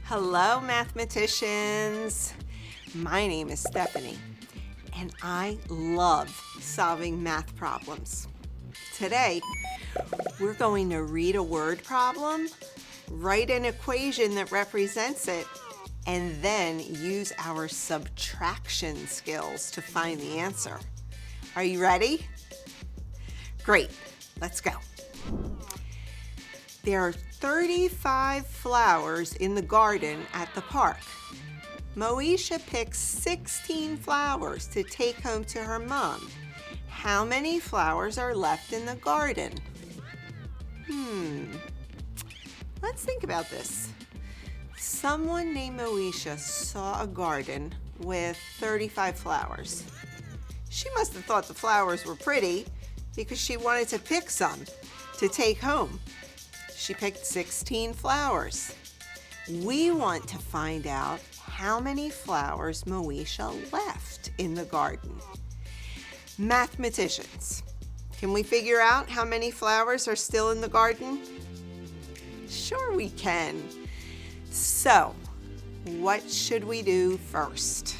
Hello, mathematicians. My name is Stephanie, and I love solving math problems. Today, we're going to read a word problem, write an equation that represents it, and then use our subtraction skills to find the answer. Are you ready? Great, let's go. There are 35 flowers in the garden at the park. Moesha picks 16 flowers to take home to her mom. How many flowers are left in the garden? Let's think about this. Someone named Moesha saw a garden with 35 flowers. She must have thought the flowers were pretty because she wanted to pick some to take home. She picked 16 flowers. We want to find out how many flowers Moesha left in the garden. Mathematicians, can we figure out how many flowers are still in the garden? Sure we can. So, what should we do first?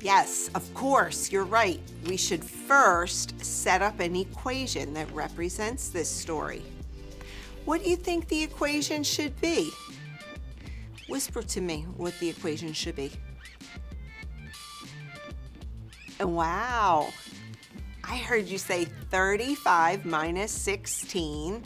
Yes, of course, you're right. We should first set up an equation that represents this story. What do you think the equation should be? Whisper to me what the equation should be. Wow, I heard you say 35 minus 16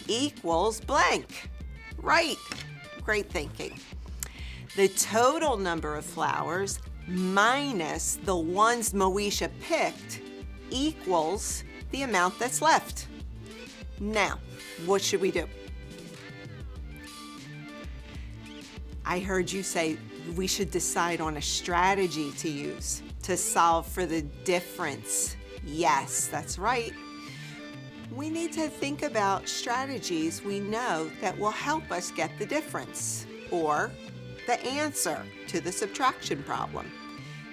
equals blank. Right, great thinking. The total number of flowers minus the ones Moesha picked equals the amount that's left. Now, what should we do? I heard you say we should decide on a strategy to use to solve for the difference. Yes, that's right. We need to think about strategies we know that will help us get the difference or the answer to the subtraction problem.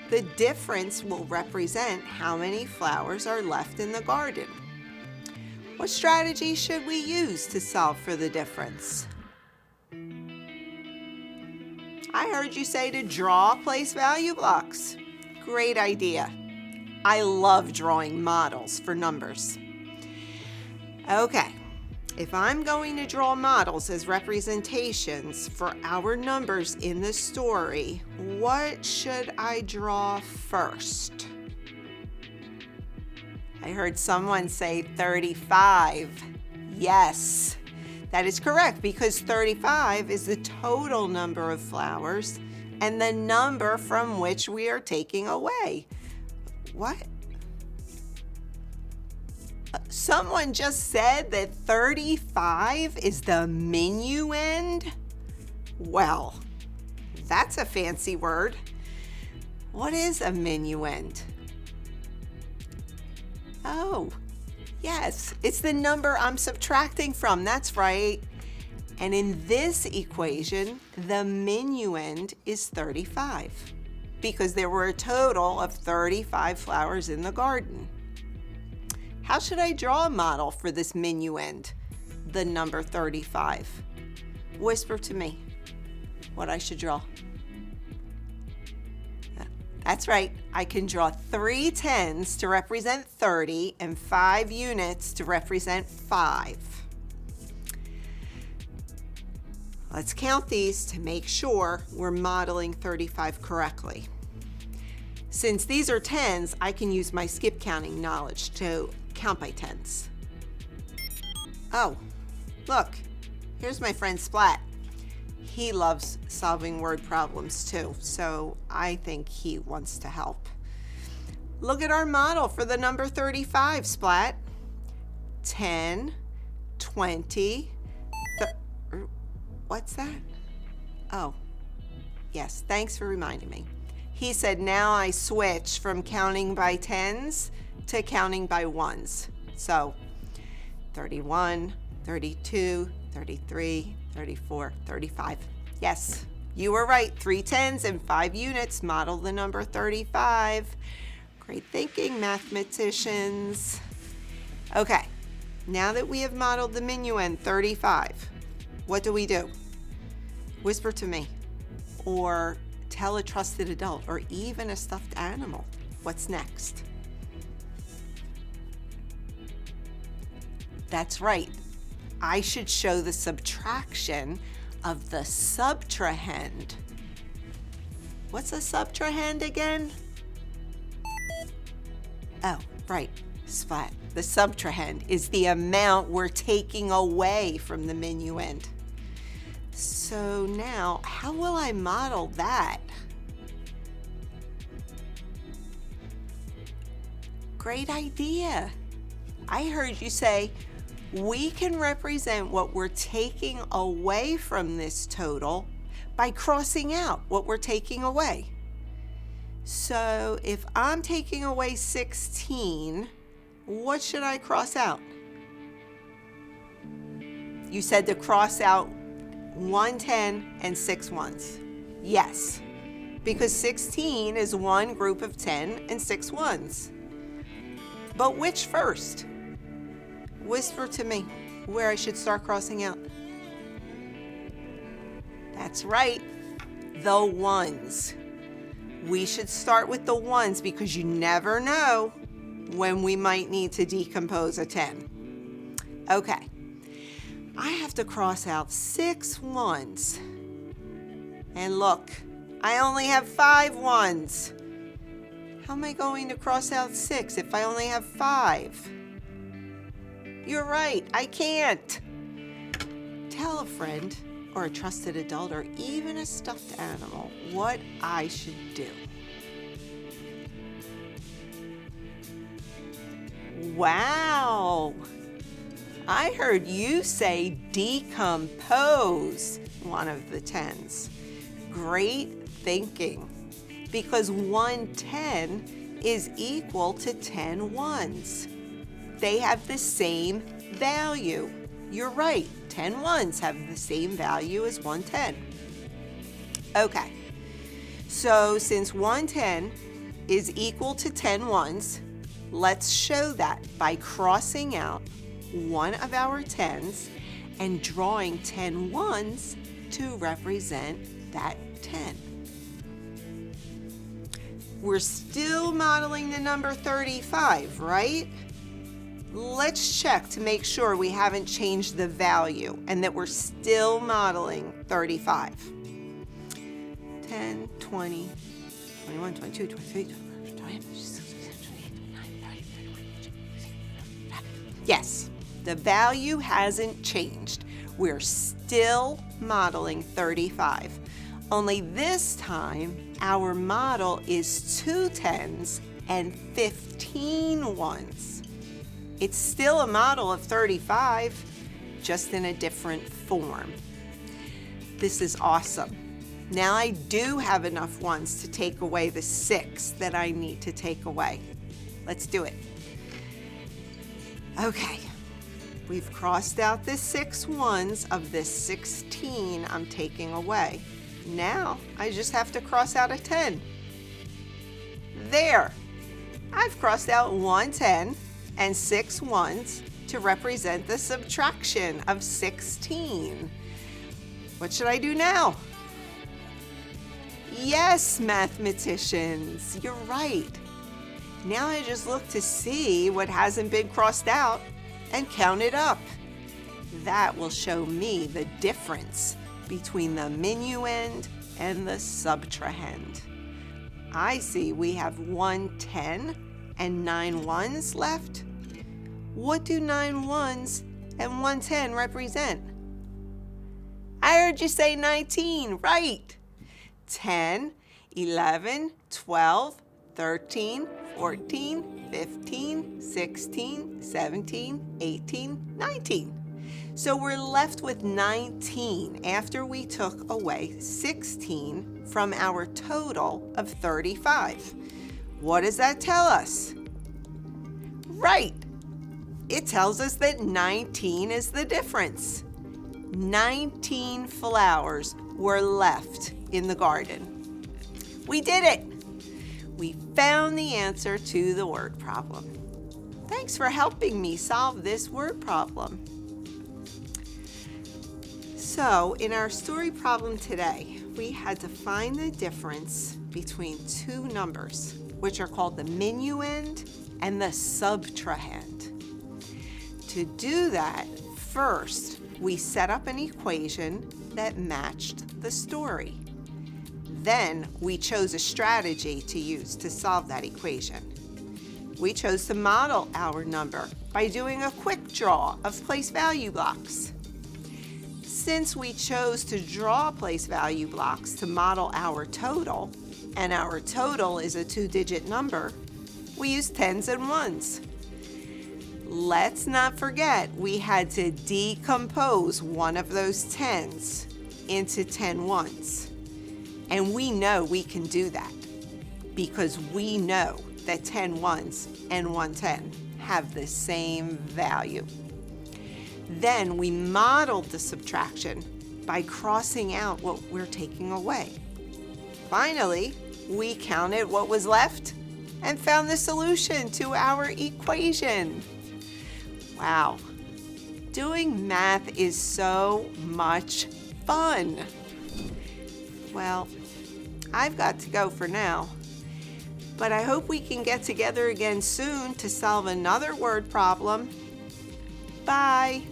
The difference will represent how many flowers are left in the garden. What strategy should we use to solve for the difference? I heard you say to draw place value blocks. Great idea. I love drawing models for numbers. Okay. If I'm going to draw models as representations for our numbers in the story, what should I draw first? I heard someone say 35. Yes, that is correct because 35 is the total number of flowers and the number from which we are taking away. What? Someone just said that 35 is the minuend? Well, that's a fancy word. What is a minuend? Oh, yes, it's the number I'm subtracting from. That's right. And in this equation, the minuend is 35 because there were a total of 35 flowers in the garden. How should I draw a model for this minuend, the number 35? Whisper to me what I should draw. That's right, I can draw 3 tens to represent 30 and 5 units to represent 5. Let's count these to make sure we're modeling 35 correctly. Since these are tens, I can use my skip counting knowledge to count by tens. Oh, look, here's my friend Splat. He loves solving word problems too, so I think he wants to help. Look at our model for the number 35, Splat. 10, 20, what's that? Oh, yes, thanks for reminding me. He said now I switch from counting by tens to counting by ones. So 31, 32, 33, 34, 35. Yes, you were right. 3 tens and 5 units model the number 35. Great thinking, mathematicians. Okay, now that we have modeled the minuend 35, what do we do? Whisper to me, or tell a trusted adult, or even a stuffed animal. What's next? That's right. I should show the subtraction of the Subtrahend. What's a Subtrahend again? Oh, right, splat. The Subtrahend is the amount we're taking away from the Minuend. So now, how will I model that? Great idea. I heard you say, we can represent what we're taking away from this total by crossing out what we're taking away. So if I'm taking away 16, what should I cross out? You said to cross out 1 10 and 6 ones. Yes, because 16 is one group of 10 and 6 ones. But which first? Whisper to me where I should start crossing out. That's right, the ones. We should start with the ones because you never know when we might need to decompose a 10. Okay, I have to cross out 6 ones. And look, I only have 5 ones. How am I going to cross out 6 if I only have 5? You're right, I can't. Tell a friend or a trusted adult or even a stuffed animal what I should do. Wow! I heard you say decompose one of the 10s. Great thinking, because 1 10 is equal to 10 ones. They have the same value. You're right, 10 ones have the same value as 1 10. Okay, so since 1 10 is equal to 10 ones, let's show that by crossing out one of our 10s and drawing 10 ones to represent that 10. We're still modeling the number 35, right? Let's check to make sure we haven't changed the value and that we're still modeling 35. 10, 20, 21, 22, 23, 24, 25, 26, 27, 28, 29, 30, 31. Yes, the value hasn't changed. We're still modeling 35. Only this time, our model is 2 10s and 15 ones. It's still a model of 35, just in a different form. This is awesome. Now I do have enough ones to take away the 6 that I need to take away. Let's do it. Okay, we've crossed out the 6 ones of this 16 I'm taking away. Now I just have to cross out a 10. There, I've crossed out 1 10 and 6 ones to represent the subtraction of 16. What should I do now? Yes, mathematicians, you're right. Now I just look to see what hasn't been crossed out and count it up. That will show me the difference between the Minuend and the Subtrahend. I see we have 1 10 and 9 ones left. What do 9 ones and 1 10 represent? I heard you say 19, right? 10, 11, 12, 13, 14, 15, 16, 17, 18, 19. So we're left with 19 after we took away 16 from our total of 35. What does that tell us? Right. It tells us that 19 is the difference. 19 flowers were left in the garden. We did it. We found the answer to the word problem. Thanks for helping me solve this word problem. So in our story problem today, we had to find the difference between two numbers, which are called the Minuend and the Subtrahend. To do that, first, we set up an equation that matched the story. Then we chose a strategy to use to solve that equation. We chose to model our number by doing a quick draw of place value blocks. Since we chose to draw place value blocks to model our total, and our total is a 2-digit number, we used tens and ones. Let's not forget we had to decompose one of those tens into 10 ones. And we know we can do that because we know that 10 ones and 1 10 have the same value. Then we modeled the subtraction by crossing out what we're taking away. Finally, we counted what was left and found the solution to our equation. Wow, doing math is so much fun. Well, I've got to go for now, but I hope we can get together again soon to solve another word problem. Bye.